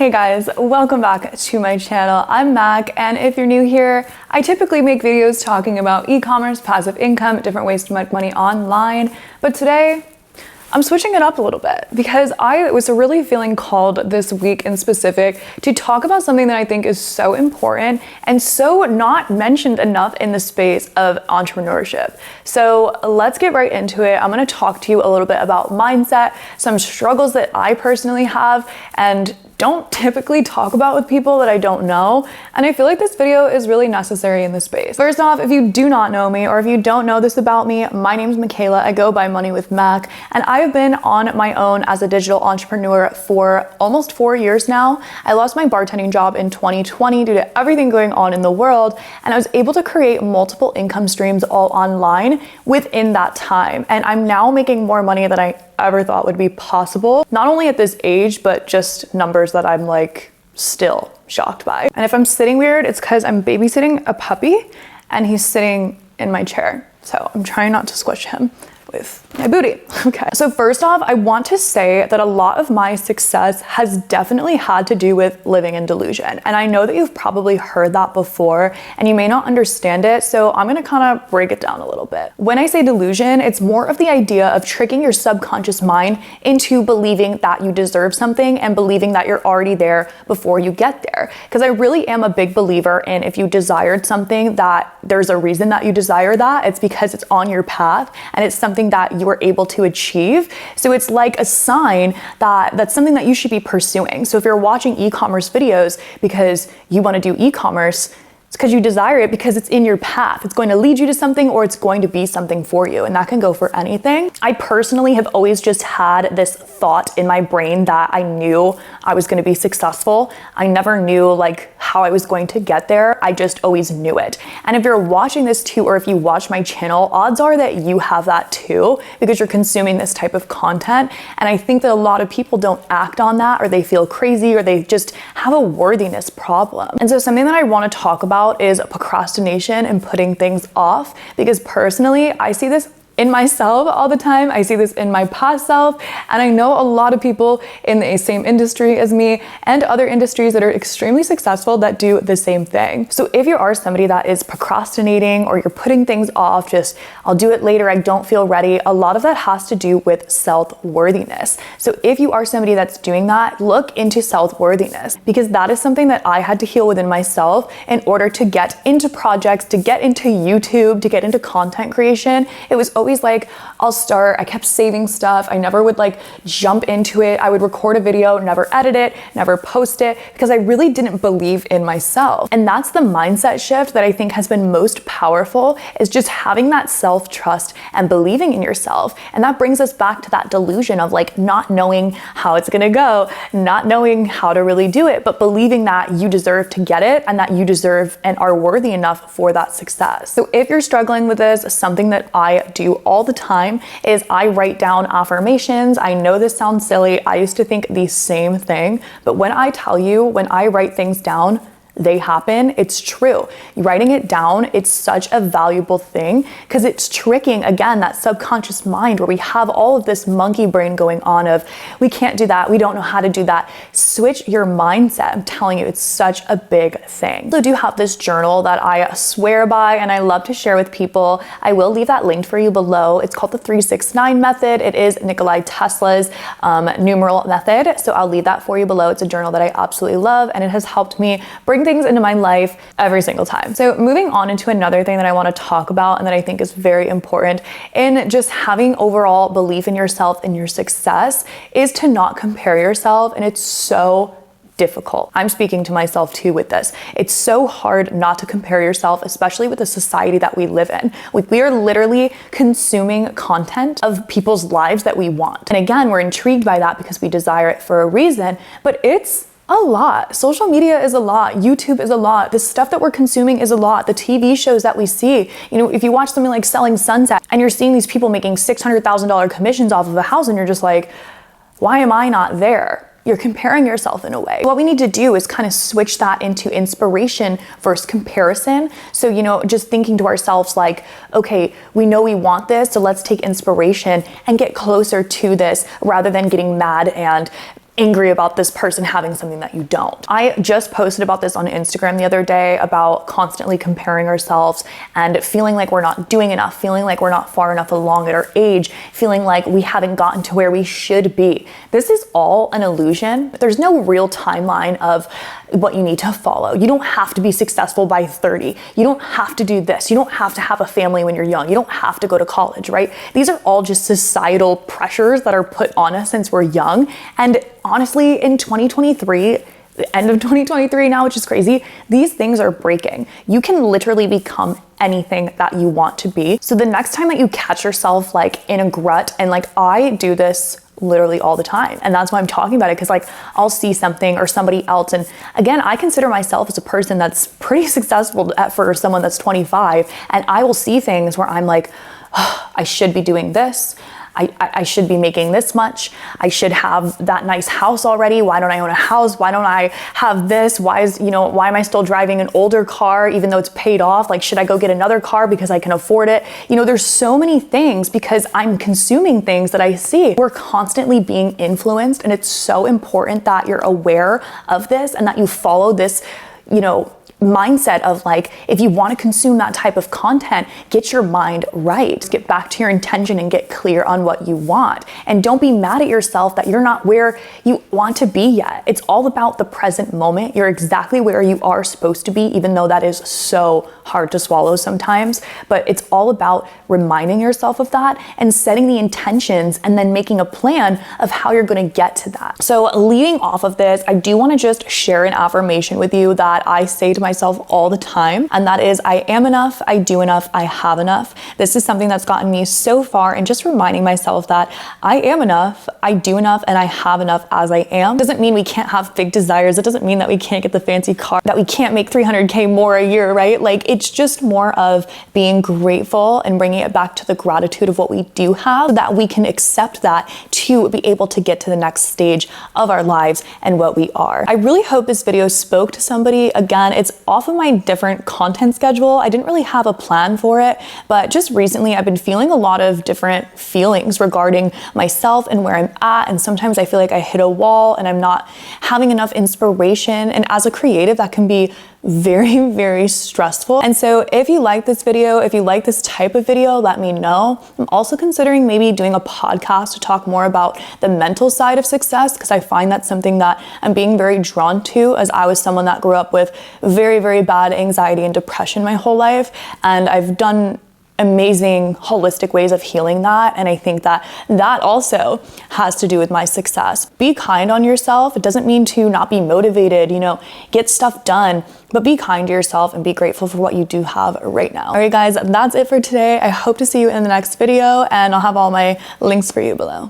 Hey guys, welcome back to my channel. I'm Mac, and if you're new here, I typically make videos talking about e-commerce, passive income, different ways to make money online. But today, I'm switching it up a little bit because I was really feeling called this week in specific to talk about something that I think is so important and so not mentioned enough in the space of entrepreneurship. So let's get right into it. I'm gonna talk to you a little bit about mindset, some struggles that I personally have and don't typically talk about with people that I don't know. And I feel like this video is really necessary in this space. First off, if you do not know me or if you don't know this about me, my name is Michaela. I go by Money with Mac, and I have been on my own as a digital entrepreneur for almost 4 years now. I lost my bartending job in 2020 due to everything going on in the world, and I was able to create multiple income streams all online within that time. And I'm now making more money than I ever thought would be possible, not only at this age, but just numbers that I'm like still shocked by. And if I'm sitting weird, it's because I'm babysitting a puppy and he's sitting in my chair. So I'm trying not to squish him with my booty. Okay. So first off, I want to say that a lot of my success has definitely had to do with living in delusion. And I know that you've probably heard that before and you may not understand it. So I'm gonna kind of break it down a little bit. When I say delusion, it's more of the idea of tricking your subconscious mind into believing that you deserve something and believing that you're already there before you get there. Because I really am a big believer in if you desired something, that there's a reason that you desire that. It's because it's on your path and it's something that you were able to achieve. So it's like a sign that that's something that you should be pursuing. So if you're watching e-commerce videos because you want to do e-commerce, it's because you desire it, because it's in your path. It's going to lead you to something, or it's going to be something for you. And that can go for anything. I personally have always just had this thought in my brain that I knew I was going to be successful. I never knew like how I was going to get there. I just always knew it. And if you're watching this too, or if you watch my channel, odds are that you have that too, because you're consuming this type of content. And I think that a lot of people don't act on that, or they feel crazy, or they just have a worthiness problem. And so something that I want to talk about is procrastination and putting things off, because personally, I see this in myself all the time. I see this in my past self, and I know a lot of people in the same industry as me and other industries that are extremely successful that do the same thing. So if you are somebody that is procrastinating or you're putting things off, just I'll do it later, I don't feel ready, a lot of that has to do with self-worthiness. So if you are somebody that's doing that, look into self-worthiness, because that is something that I had to heal within myself in order to get into projects, to get into YouTube, to get into content creation. It was always like, I'll start, I kept saving stuff. I never would like jump into it. I would record a video, never edit it, never post it, because I really didn't believe in myself. And that's the mindset shift that I think has been most powerful, is just having that self-trust and believing in yourself. And that brings us back to that delusion of like not knowing how it's gonna go, not knowing how to really do it, but believing that you deserve to get it and that you deserve and are worthy enough for that success. So if you're struggling with this, something that I do all the time is I write down affirmations. I know this sounds silly. I used to think the same thing, but when I tell you, when I write things down, they happen. It's true. Writing it down, it's such a valuable thing because it's tricking, again, that subconscious mind where we have all of this monkey brain going on of, we can't do that, we don't know how to do that. Switch your mindset. I'm telling you, it's such a big thing. So I do have this journal that I swear by and I love to share with people. I will leave that linked for you below. It's called the 369 method. It is Nikola Tesla's numeral method. So I'll leave that for you below. It's a journal that I absolutely love, and it has helped me bring things into my life every single time. So moving on into another thing that I want to talk about and that I think is very important in just having overall belief in yourself and your success is to not compare yourself. And it's so difficult. I'm speaking to myself too with this. It's so hard not to compare yourself, especially with the society that we live in. We are literally consuming content of people's lives that we want. And again, we're intrigued by that because we desire it for a reason, but it's a lot. Social media is a lot. YouTube is a lot. The stuff that we're consuming is a lot. The TV shows that we see, you know, if you watch something like Selling Sunset and you're seeing these people making $600,000 commissions off of a house and you're just like, why am I not there? You're comparing yourself in a way. What we need to do is kind of switch that into inspiration versus comparison. So, you know, just thinking to ourselves like, okay, we know we want this, so let's take inspiration and get closer to this rather than getting mad and angry about this person having something that you don't. I just posted about this on Instagram the other day about constantly comparing ourselves and feeling like we're not doing enough, feeling like we're not far enough along at our age, feeling like we haven't gotten to where we should be. This is all an illusion. There's no real timeline of what you need to follow. You don't have to be successful by 30. You don't have to do this. You don't have to have a family when you're young. You don't have to go to college, right? These are all just societal pressures that are put on us since we're young. And honestly, in 2023, the end of 2023 now, which is crazy, these things are breaking. You can literally become anything that you want to be. So the next time that you catch yourself like in a rut, and like I do this literally all the time, and that's why I'm talking about it, because like I'll see something or somebody else, and again, I consider myself as a person that's pretty successful for someone that's 25, and I will see things where I'm like, oh, I should be doing this. I should be making this much. I should have that nice house already. Why don't I own a house? Why don't I have this? Why am I still driving an older car even though it's paid off? Like, should I go get another car because I can afford it? There's so many things because I'm consuming things that I see. We're constantly being influenced, and it's so important that you're aware of this and that you follow this, mindset of like, if you want to consume that type of content, get your mind right, get back to your intention and get clear on what you want. And don't be mad at yourself that you're not where you want to be yet. It's all about the present moment. You're exactly where you are supposed to be, even though that is so hard to swallow sometimes. But it's all about reminding yourself of that and setting the intentions and then making a plan of how you're going to get to that. So leading off of this, I do want to just share an affirmation with you that I say to myself all the time, and that is, I am enough, I do enough, I have enough. This is something that's gotten me so far, and just reminding myself that I am enough, I do enough, and I have enough as I am. Doesn't mean we can't have big desires. It doesn't mean that we can't get the fancy car, that we can't make 300K more a year, right? Like, it's just more of being grateful and bringing it back to the gratitude of what we do have, so that we can accept that to be able to get to the next stage of our lives and what we are. I really hope this video spoke to somebody. Again, it's off of my different content schedule. I didn't really have a plan for it, but just recently I've been feeling a lot of different feelings regarding myself and where I'm at. And sometimes I feel like I hit a wall and I'm not having enough inspiration. And as a creative, that can be very, very stressful. And so if you like this video, if you like this type of video, let me know. I'm also considering maybe doing a podcast to talk more about the mental side of success, because I find that's something that I'm being very drawn to, as I was someone that grew up with very, very bad anxiety and depression my whole life. And I've done amazing holistic ways of healing that. And I think that that also has to do with my success. Be kind on yourself. It doesn't mean to not be motivated, get stuff done, but be kind to yourself and be grateful for what you do have right now. All right, guys, that's it for today. I hope to see you in the next video, and I'll have all my links for you below.